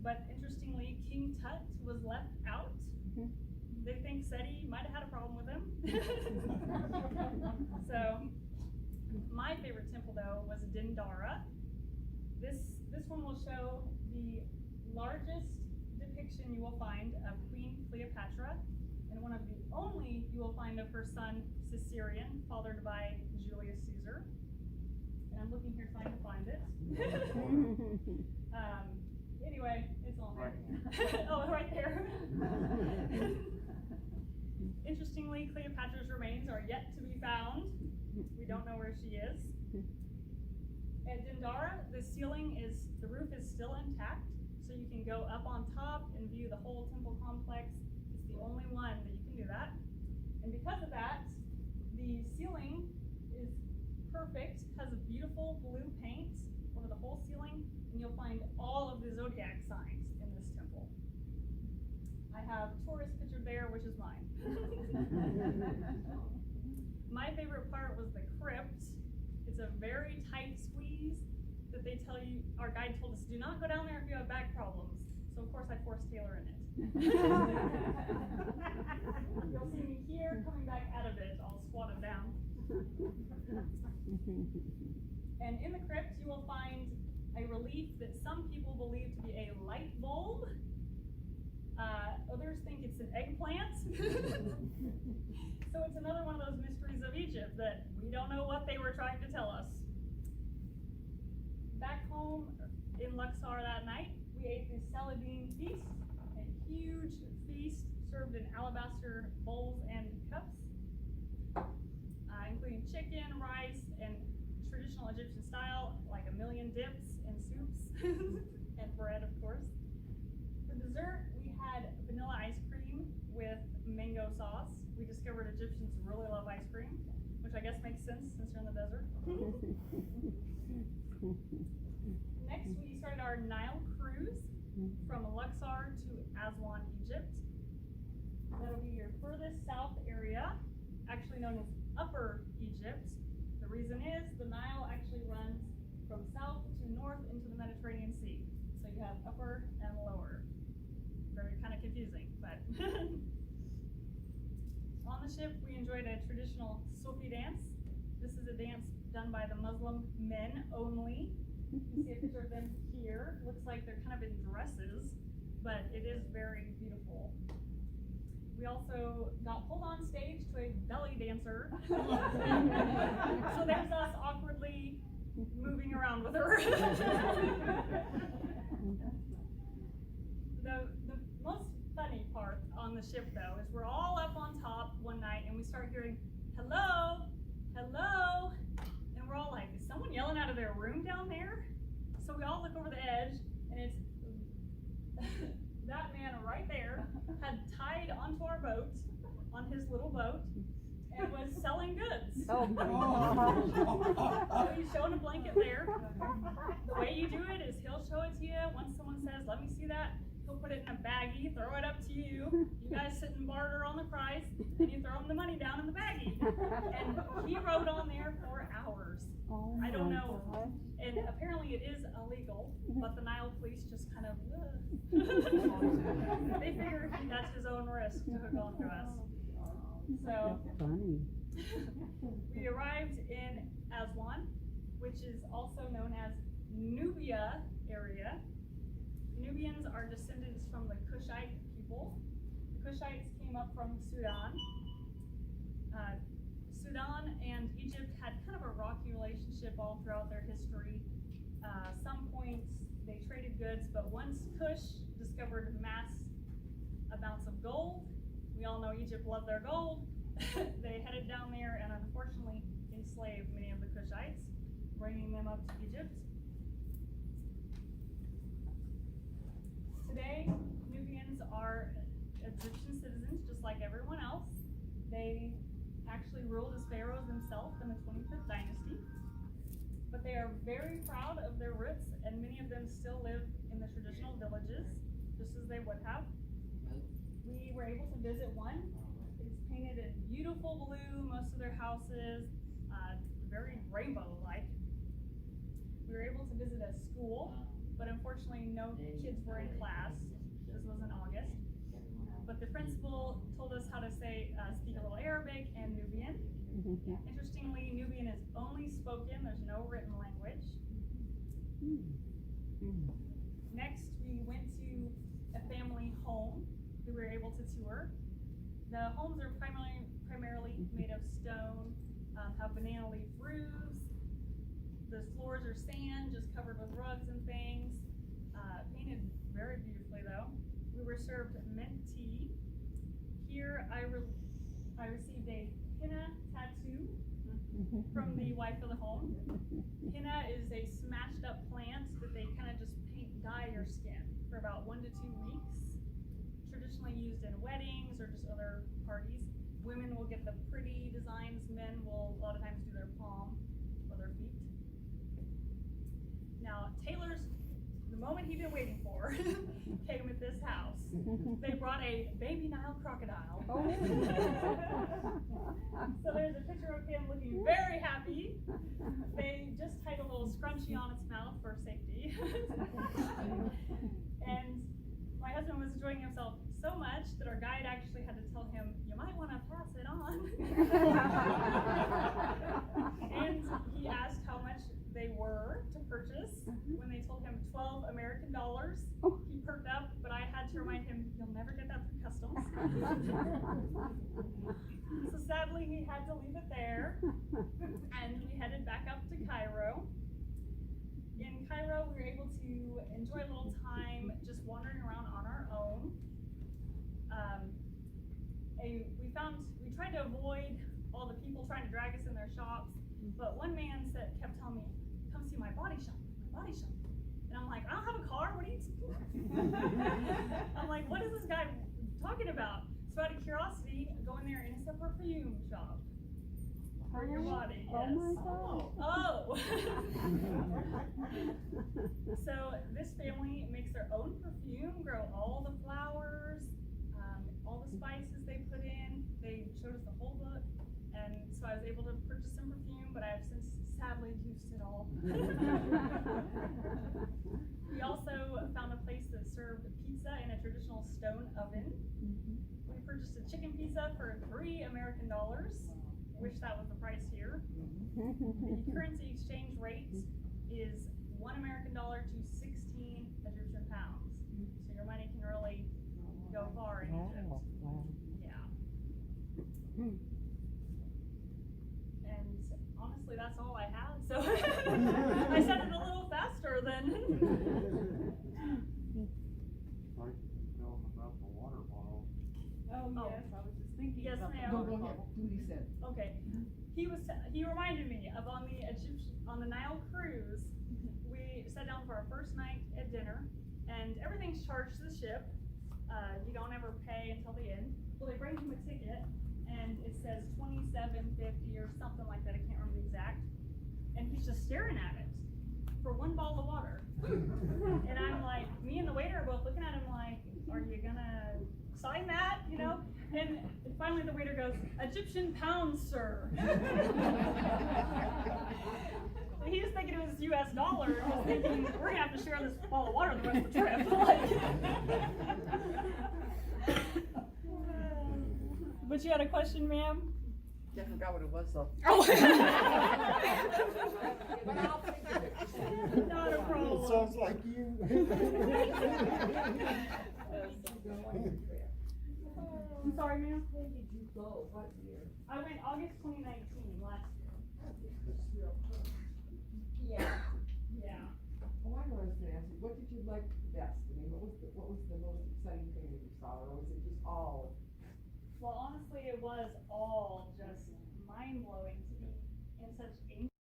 But interestingly, King Tut was left out. They think Seti might have had a problem with him. So, my favorite temple though was Dendara. This one will show the largest depiction you will find of Queen Cleopatra, and one of the only you will find of her son Caesarion, fathered by Julius Caesar. And I'm looking here trying to find it. Anyway, it's on there. Oh, right there. Interestingly, Cleopatra's remains are yet to be found. We don't know where she is. At Dendara, the roof is still intact, so you can go up on top and view the whole temple complex. It's the only one that you can do that. And because of that, the ceiling is perfect, has a beautiful blue paint over the whole ceiling, and you'll find all of the zodiac signs in this temple. I have Taurus pictured there, which is mine. My favorite part was the crypt. It's a very tight squeeze that they tell you, our guide told us, do not go down there if you have back problems. So of course I forced Taylor in it. You'll see me here coming back out of it, all squatted down. And in the crypt you will find a relief that some people believe to be a light bulb. Others think it's an eggplant. So it's another one of those mysteries of Egypt that we don't know what they were trying to tell us. Back home in Luxor that night, we ate the Saladin feast, a huge feast served in alabaster bowls and cups, including chicken, rice, and traditional Egyptian style, like a million dips and soups, and bread, of course. For dessert, we had vanilla ice cream with mango sauce. We discovered Egyptians really love ice cream, which I guess makes sense since you're in the desert. Next, we started our Nile cruise from Luxor to Aswan, Egypt. That'll be your furthest south area, actually known as Upper Egypt. The reason is the Nile actually runs from south to north into the Mediterranean Sea. So you have upper and lower. Very kind of confusing, but on the ship we enjoyed a traditional Sufi dance. This is a dance done by the Muslim men only. You can see a picture of them here. Looks like they're kind of in dresses, but it is very beautiful. We also got pulled on stage to a belly dancer. So there's us awkwardly moving around with her. The most funny part on the ship though is we're all up on top one night and we start hearing, hello, hello, and we're all like, is someone yelling out of their room down there? So we all look over the edge and it's that man right there had tied onto our boat, on his little boat, and was selling goods. Oh my God. So he's showing a blanket there. The way you do it is he'll show it to you. Once someone says, let me see that, he'll put it in a baggie, throw it up to you. You guys sit and barter on the price, and you throw him the money down in the baggie. And he rode on there for hours. I don't know. And apparently it is illegal, but the Nile police just kind of, they figure that's his own risk to hook on to us. So, we arrived in Aswan, which is also known as Nubia area. Nubians are descendants from the Kushite people. The Kushites came up from Sudan. Sudan and Egypt had kind of a rocky relationship all throughout their history. Some points they traded goods, but once Kush discovered mass amounts of gold, we all know Egypt loved their gold, they headed down there and unfortunately enslaved many of the Kushites, bringing them up to Egypt. Today, Nubians are Egyptian citizens just like everyone else. They actually ruled as pharaohs themselves in the 25th dynasty. But they are very proud of their roots, and many of them still live in the traditional villages, just as they would have. We were able to visit one. It's painted in beautiful blue, most of their houses, very rainbow-like. We were able to visit a school but unfortunately no kids were in class. This was in August. But the principal told us how to speak a little Arabic and Nubian. Interestingly, Nubian is only spoken, there's no written language. Next, we went to a family home that we were able to tour. The homes are primarily made of stone, have banana leaf roofs. The floors are sand, just covered with rugs and things. Painted very beautifully though. We were served mint tea. Here I received a henna tattoo from the wife of the home. Henna is a smashed up plant that they kind of just dye your skin for about 1 to 2 weeks. Traditionally used in weddings or just other parties. Women will get the pretty designs, men will a lot of times do their palm or their feet. Now, Taylor's, the moment he'd been waiting for, came at this house. They brought a baby Nile crocodile. So there's a picture of him looking very happy. They just tied a little scrunchie on its mouth for safety. And my husband was enjoying himself so much that our guide actually had to tell him, you might want to pass it on. And he asked how much they were to purchase. When they told him $12 American, he perked up, but I had to remind him, you'll never get that through customs. So sadly, he had to leave it there, and we headed back up to Cairo. In Cairo, we were able to enjoy a little time just wandering around on our own. We tried to avoid all the people trying to drag us in their shops, but one man kept telling me, come see my body shop. And I'm like, I don't have a car, what are you I'm like, what is this guy talking about? So out of curiosity, I go in there and it's a perfume shop. For your body, yes. Oh my God. Oh! So this family makes their own perfume, grow all the flowers, all the spices they put in. They showed us the whole book, and so I was able to purchase some perfume, but I have since sadly used it all. We also found a place that served pizza in a traditional stone oven. We purchased a chicken pizza for $3 American. Wish that was the price here. The currency exchange rate is $1 American to 16 Egyptian pounds. So your money can really go far in Egypt. Yeah. And honestly, that's all I have. So I said it a little faster than. Like you tell them about the water bottle. Oh, yes, I was just thinking Yes, about ma'am. that. Go ahead, do what he said. Okay. He reminded me of on the Nile cruise, we sat down for our first night at dinner, and everything's charged to the ship. You don't ever pay until the end. Well, they bring him a ticket, and it says $27.50 or something like that. I can't remember the exact. And he's just staring at it for one bottle of water. And I'm like, me and the waiter are both looking at him like, are you gonna sign that? You know? And finally the waiter goes, Egyptian pounds, sir. He was thinking it was US dollar. He was thinking, we're gonna have to share this bottle of water the rest of the trip. But you had a question, ma'am? I forgot what it was though. Oh. But I'll think of it. Not a problem. It sounds like you. I'm sorry, ma'am? When did you go? What year? I went August 2019, last year. Yeah. Oh, I know I was gonna ask you, what did you like best? I mean, what was the most exciting thing that you saw, or was it just all? Well, honestly, it was all just mind-blowing to be in such